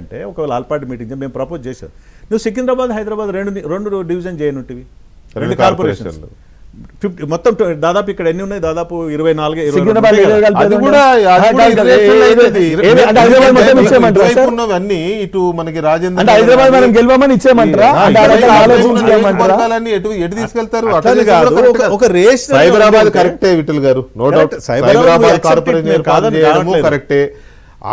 అంటే ఒకవేళ all party meeting మేము ప్రపోజ్ చేశారు, నువ్వు సికింద్రాబాద్ హైదరాబాద్ రెండు డివిజన్ చేయనుంటివి, రెండు కార్పొరేషన్లు మొత్తం దాదాపు ఇక్కడ ఎన్ని ఉన్నాయి, దాదాపు 24 ఇటు మనకి రాజేంద్ర ఎటు తీసుకెళ్తారు. ఒక రేస్ సైబరాబాద్ కరెక్టే విఠల్ గారు, నో డౌట్ సైబరాబాద్ కార్పొరేషన్ చేయడము కరెక్టే,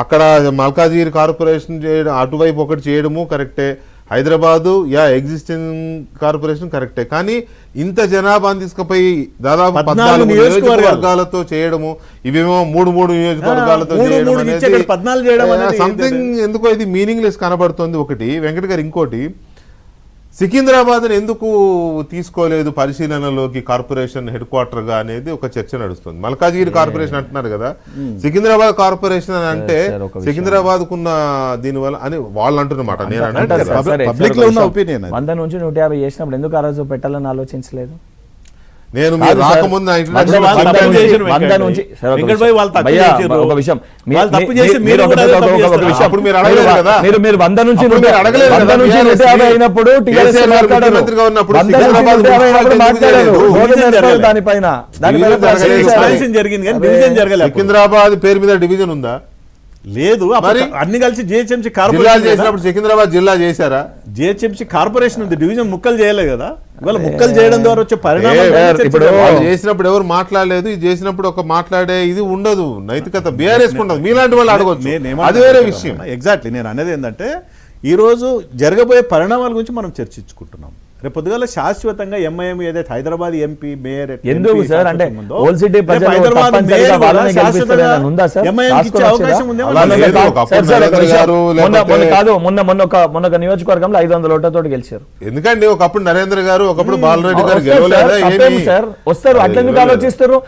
అక్కడ మల్కాజిగిరి కార్పొరేషన్ చేయడం అటువైపు ఒకటి చేయడము కరెక్టే, హైదరాబాదు ఎగ్జిస్టింగ్ కార్పొరేషన్ కరెక్టే. కానీ ఇంత జనాభాని తీసుకుపోయి దాదాపు 14 నియోజకవర్గాలతో చేయడము, ఇవేమో 3 నియోజకవర్గాలతో చేయడం సంథింగ్ ఎందుకో ఇది మీనింగ్లెస్ కనబడుతుంది. ఒకటి వెంకట గారు, ఇంకోటి సికింద్రాబాద్ ఎందుకు తీసుకోలేదు పరిశీలనలోకి కార్పొరేషన్ హెడ్ క్వార్టర్ గా అనేది ఒక చర్చ నడుస్తుంది. మల్కాజిగిరి కార్పొరేషన్ అంటున్నారు కదా, సికింద్రాబాద్ కార్పొరేషన్ అని అంటే సికింద్రాబాద్ కున్న దీనివల్ల అని వాళ్ళు అంటున్నమాట. నేను పబ్లిక్ లో ఉన్న ఒపీనియన్ 100 నుంచి 150 చేసినప్పుడు ఎందుకు ఆ రోజు పెట్టాలని ఆలోచించలేదు? నేను రాకముందు సికింద్రాబాద్ పేరు మీద డివిజన్ ఉందా? లేదు. అన్ని కలిసి జిహెచ్ఎంసీ కార్పొరేషన్ చేసినప్పుడు సికింద్రాబాద్ జిల్లా చేశారా? జిహెచ్ఎంసీ కార్పొరేషన్ ఉంది, డివిజన్ ముక్కలు చేయలేదు కదా. ఇవాళ ముక్కలు చేయడం ద్వారా వచ్చే పరిణామం చేసినప్పుడు ఎవరు మాట్లాడలేదు, ఇది చేసినప్పుడు ఒక మాట్లాడే ఇది ఉండదు, నైతికత బీఆర్ఎస్ ఉండదు. మీలాంటి వాళ్ళు అడగొచ్చు, అది వేరే విషయం. ఎగ్జాక్ట్లీ నేను అనేది ఏంటంటే ఈ రోజు జరగబోయే పరిణామాల గురించి మనం చర్చించుకుంటున్నాం. రేపు పొద్దుగాల శాశ్వతంగా ఎంఐఎం ఏదైతే హైదరాబాద్ ఎంపీ మేయర్ ఎందుకు సార్ అంటే ఓల్డ్ సిటీ ప్రజలు కాదు మొన్న నియోజకవర్గంలో 500 ఓట్లతో గెలిచారు. ఎందుకంటే ఒకప్పుడు నరేంద్ర గారు, ఒకప్పుడు బాలరెడ్డి గారు గెలవలేదు సార్. వస్తారు, అట్లెందుకు ఆలోచిస్తారు?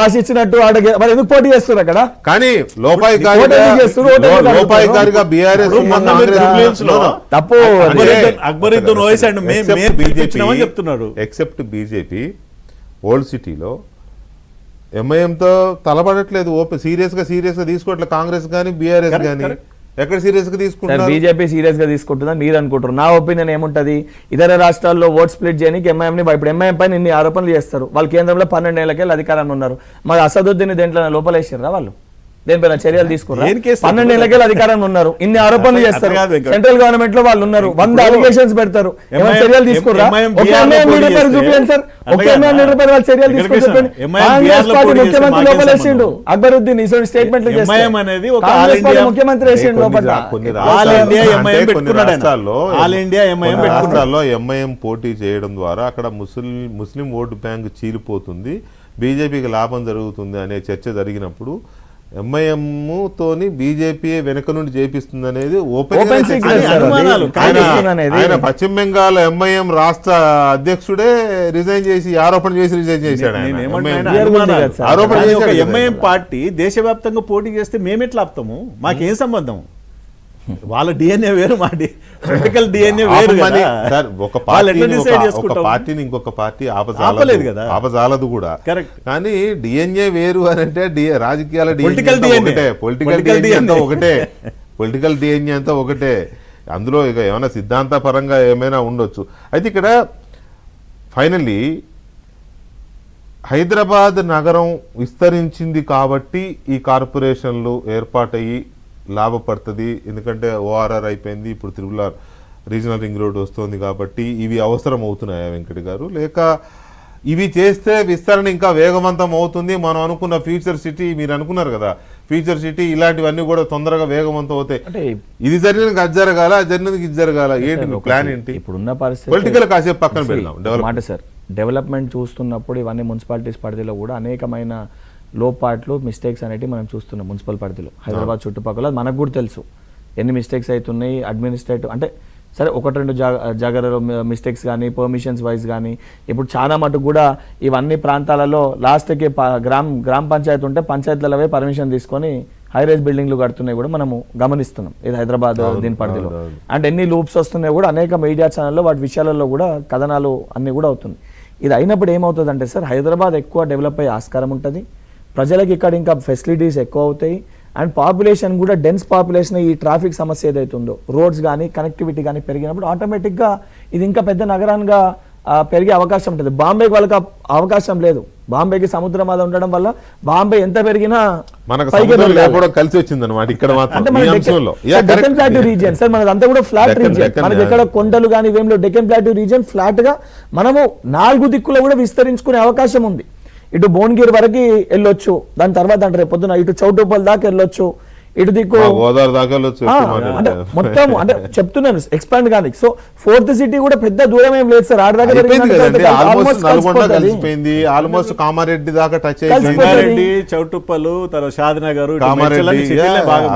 రాసి ఇచ్చినట్టు మరి ఎందుకు పోటీ చేస్తారు అక్కడ? కానీ లోపాయికారిగా బీఆర్ఎస్ తప్పు ఎక్సెప్ట్ బీజేపీ ఓల్డ్ సిటీలో ఎంఐఎంతో తలపడట్లేదు, సీరియస్ గా తీసుకోవట్లేదు. కాంగ్రెస్ గానీ బీఆర్ఎస్ గానీ ఎక్కడ సీరియస్ గా తీసుకుంటారు? బీజేపీ సీరియస్ గా తీసుకుంటుందని మీరు అనుకుంటారు. నా ఒపీనియన్ ఏముంటది, ఇతర రాష్ట్రాల్లో ఓట్ స్ప్లిట్ చేయడానికి ఎంఐఎం ని ఇప్పుడు ఎంఐఎం పైన ఇన్ని ఆరోపణలు చేస్తారు. వాళ్ళు కేంద్రంలో 12 ఏళ్లకెళ్ళి అధికారాన్ని ఉన్నారు. మరి అసదుద్దీన్ దేంట్లో లోపలేసారా వాళ్ళు? దేనిపైన చర్యలు తీసుకున్నారు? 12 ఏళ్లకెళ్ళి అధికారంలో ఉన్నారు, ఇన్ని ఆరోపణలు చేస్తారు. సెంట్రల్ గవర్నమెంట్ లో వాళ్ళు ఉన్నారు, 100 అలిగేషన్స్ పెడతారు. చర్యలు తీసుకురా? ముఖ్యమంత్రి లోపలేసిండు అక్బరుద్దీన్ స్టేట్మెంట్ ముఖ్యమంత్రి వేసిండు లోపల. రాష్ట్రాల్లో ఎంఐఎం పోటీ చేయడం ద్వారా అక్కడ ముస్లిం ఓటు బ్యాంక్ చీలిపోతుంది, బీజేపీకి లాభం జరుగుతుంది అనే చర్చ జరిగినప్పుడు ఎంఐఎం తోని బీజేపీ వెనక నుండి చేపిస్తుంది అనేది ఆయన పశ్చిమ బెంగాల్ ఎంఐఎం రాష్ట్ర అధ్యక్షుడే రిజైన్ చేసి ఆరోపణ చేసి రిజైన్ చేశాడు. ఎంఐఎం పార్టీ దేశవ్యాప్తంగా పోటీ చేస్తే మేమెట్లా ఆపుతాము? మాకేం సంబంధం? వాళ్ళ డిఎన్ఏ వేరు, మా పొలిటికల్ డిఎన్ఏ వేరు. ఒక పార్టీని ఇంకొక పార్టీ ఆపలేదు కదా, ఆపజాలదు కూడా. కానీ డిఎన్ఏ వేరు అని అంటే రాజకీయాల పొలిటికల్ డిఎన్ఏ అంతా ఒకటే. అందులో ఇక ఏమైనా సిద్ధాంతపరంగా ఏమైనా ఉండొచ్చు. అయితే ఇక్కడ ఫైనల్లీ హైదరాబాద్ నగరం విస్తరించింది కాబట్టి ఈ కార్పొరేషన్లు ఏర్పాటయ్యి లాభపడుతుంది. ఎందుకంటే ఓఆర్ఆర్ అయిపోయింది, ఇప్పుడు తిరుమల రీజనల్ రింగ్ రోడ్ వస్తుంది కాబట్టి ఇవి అవసరం అవుతున్నాయా వెంకట గారు? లేక ఇవి చేస్తే విస్తరణ ఇంకా వేగవంతం అవుతుంది, మనం అనుకున్న ఫ్యూచర్ సిటీ, మీరు అనుకున్నారు కదా ఫ్యూచర్ సిటీ, ఇలాంటివన్నీ కూడా తొందరగా వేగవంతం అవుతాయి. ఇది జరిగిన అది జరగాల, అది జరిగినది ఇది జరగాల, ఏంటి ప్లాన్ ఏంటి? ఇప్పుడున్న పరిస్థితి పొలిటికల్ కాసేపు పక్కన పెడదాం. సార్ డెవలప్మెంట్ చూస్తున్నప్పుడు ఇవన్నీ మున్సిపాలిటీస్ పరిధిలో కూడా అనేకమైన లోపాట్లు, మిస్టేక్స్ అనేవి మనం చూస్తున్నాం. మున్సిపల్ పరిధిలో హైదరాబాద్ చుట్టుపక్కల మనకు కూడా తెలుసు ఎన్ని మిస్టేక్స్ అవుతున్నాయి. అడ్మినిస్ట్రేటివ్ అంటే సరే 1-2 జాగ్రత్తలో మిస్టేక్స్ కానీ, పర్మిషన్స్ వైజ్ కానీ, ఇప్పుడు చాలా మటుకు కూడా ఇవన్నీ ప్రాంతాలలో లాస్ట్కి గ్రామ పంచాయతీ ఉంటే పంచాయతీలవే పర్మిషన్ తీసుకొని హైరైజ్ బిల్డింగ్లు కడుతున్నాయి కూడా మనము గమనిస్తున్నాం. ఇది హైదరాబాద్ దీని పరిధిలో. అంటే ఎన్ని లూప్స్ వస్తున్నాయి కూడా అనేక మీడియా ఛానల్లో వాటి విషయాలలో కూడా కథనాలు అన్నీ కూడా అవుతుంది. ఇది అయినప్పుడు ఏమవుతుందంటే సార్, హైదరాబాద్ ఎక్కువ డెవలప్ అయ్యే ఆస్కారం ఉంటుంది, ప్రజలకు ఇక్కడ ఇంకా ఫెసిలిటీస్ ఎక్కువ అవుతాయి, అండ్ పాపులేషన్ కూడా డెన్స్ పాపులేషన్, ఈ ట్రాఫిక్ సమస్య ఏదైతే ఉందో, రోడ్స్ కానీ కనెక్టివిటీ కానీ పెరిగినప్పుడు ఆటోమేటిక్గా ఇది ఇంకా పెద్ద నగరానికి పెరిగే అవకాశం ఉంటుంది. బాంబేకి వాళ్ళకి అవకాశం లేదు. బాంబేకి సముద్రం అది ఉండడం వల్ల బాంబే ఎంత పెరిగినా మనకు పైకి సముద్రం వెళ్ళాలి. లేకపోవడం కలిసి వచ్చింది అనమాట ఇక్కడ అంటే మాత్రం మన ఈ అంశంలో. Yeah, correct. Deccan plateau region sir, మనదంతా కూడా ఫ్లాట్ Deccan, రీజియన్. Deccan, మనకి ఎక్కడ కొండలు కానీ ఇవేం లేవు. డెక్కన్ ప్లాట్యూ రీజియన్ ఫ్లాట్ గా మనము 4 దిక్కులో కూడా విస్తరించుకునే అవకాశం ఉంది. ఇటు భువనగిరి వరకు వెళ్ళొచ్చు, దాని తర్వాత అంటే రేపు పొద్దున ఇటు చౌటుప్పల్ దాకా వెళ్ళొచ్చు, ఇటు దిక్కు గోదావరి దాకా వెళ్ళొచ్చు. అంటే మొత్తం అంటే చెప్తున్నాను ఎక్స్పాండ్ కానీ. సో 4th సిటీ కూడా పెద్ద దూరం ఏం లేదు సార్. ఆడదాకా అయిపోయింది కదండి, ఆల్మోస్ట్ నల్గొండ కలిసిపోతుంది. కలిసిపోయింది, ఆల్మోస్ట్ కామారెడ్డి దాకా టచ్ కలిసిపోతుంది. అయిపోయింది. రంగారెడ్డి, చౌటుప్పలు, తర్వాత షాద్నగర్, కామారెడ్డి,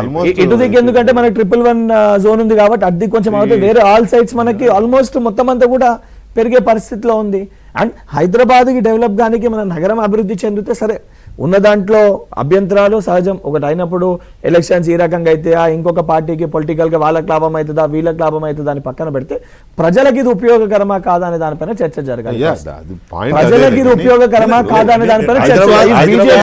almost ఇటు దిక్కు ఎందుకంటే మనకి 111 జోన్ ఉంది కాబట్టి అడ్ది కొంచెం అవుతుంది. వేరే ఆల్ సైడ్స్ మనకి ఆల్మోస్ట్ మొత్తం అంతా కూడా పెరిగే పరిస్థితిలో ఉంది. అండ్ హైదరాబాద్కి డెవలప్ గానికి మన నగరం అభివృద్ధి చెందితే సరే, ఉన్న దాంట్లో అభ్యంతరాలు సహజం. ఒకటి అయినప్పుడు ఎలక్షన్స్ ఈ రకంగా అయితే ఇంకొక పార్టీకి పొలిటికల్గా వాళ్ళకి లాభం అవుతుందా వీళ్ళకి లాభం అవుతుందా అని పక్కన పెడితే ప్రజలకి ఇది ఉపయోగకరమా కాదా అనే దానిపైన చర్చ జరగాలి. Yeah, అది point ప్రజలకి ఇది అదే. ఉపయోగకరమా కాదా అనే దానిపైన చర్చ. హైదరాబాద్